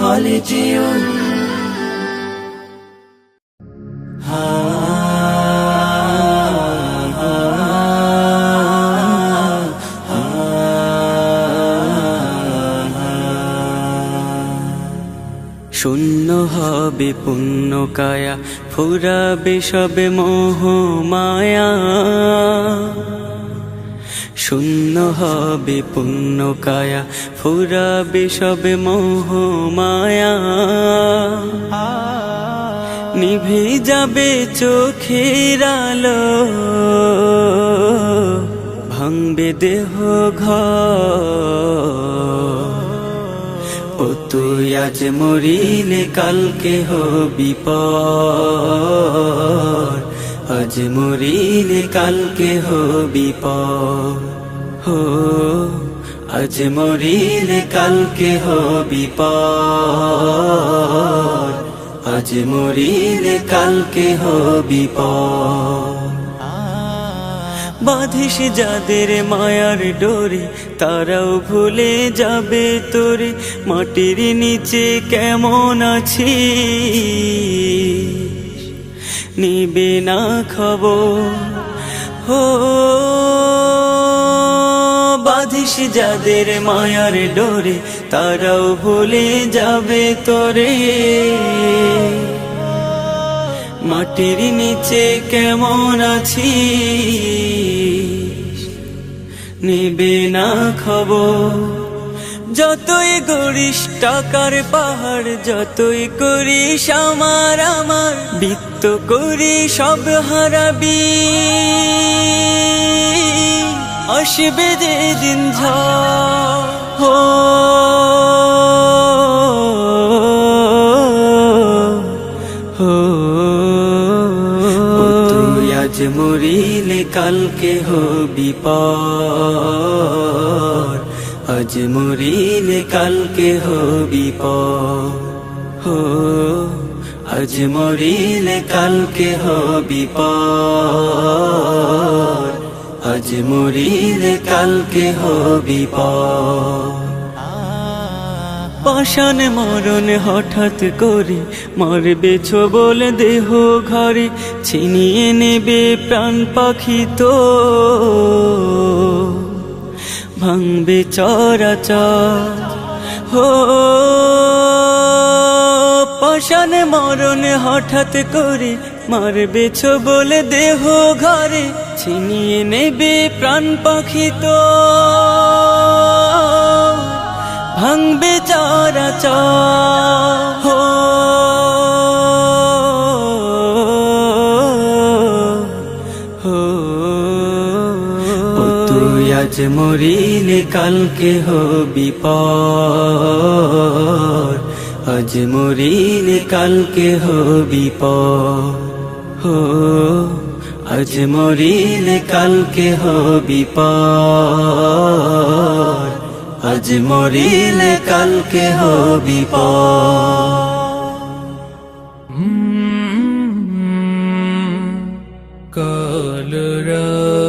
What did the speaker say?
হলে যেও শূন্য হবে পুণ্য কায়া, ফুরাবে সবে মোহ মায়া। শূন্য হবে পুণ্য কায়া, ফুরাবে সবে মোহ মায়া। নিভে যাবে চোখের আলো, ভাঙবে দেহ ঘর। ও তুই আজ মরিলে কালকে হবি পর, আজ মরিলে কালকে হবি পর। হো আজ মরিলে কালকে হবি পর, আজ মরিলে কালকে হবি পর। বাঁধিস যাদের মায়ার ডোরে, তারাও ভুলে যাবে তোরে। মাটির নিচে কেমন আছিস, নিবে না খবর। হো বাঁধিস যাদের মায়ার ডোরে, তারাও ভুলে যাবে তোরে। মাটির নিচে কেমন আছিস, নেবে না খবর। যতই গড়িস টাকার পাহাড়, যতই করিস আমার আমার, বৃত্ত করি সব হারাবি। আসবে যে দিন ঝড়, হো আজ মরিলে কালকে হবি পর, আজ মরিলে কালকে হবি পর। হো আজ মরিলে কালকে হবি পর, আজ মরিলে কালকে হবি পর। পাষাণ মরণ হঠাৎ করে, মারবে ছোবল দেহ ঘরে। ছিনিয়ে নেবে প্রাণ পাখি তো, ভাঙবে চরাচর। হো পাষাণ মরণ হঠাৎ করে, মারবে ছোবল দেহ ঘরে। ছিনিয়ে নেবে প্রাণ পাখি তো, ভাঙবে চরাচর। হো তুই আজ মরিলে কালকে হবি পর, আজ মরিলে কালকে হবি পর। হো আজ মরিলে কালকে হবি পর, আজ মরিলে কালকে হবি পর।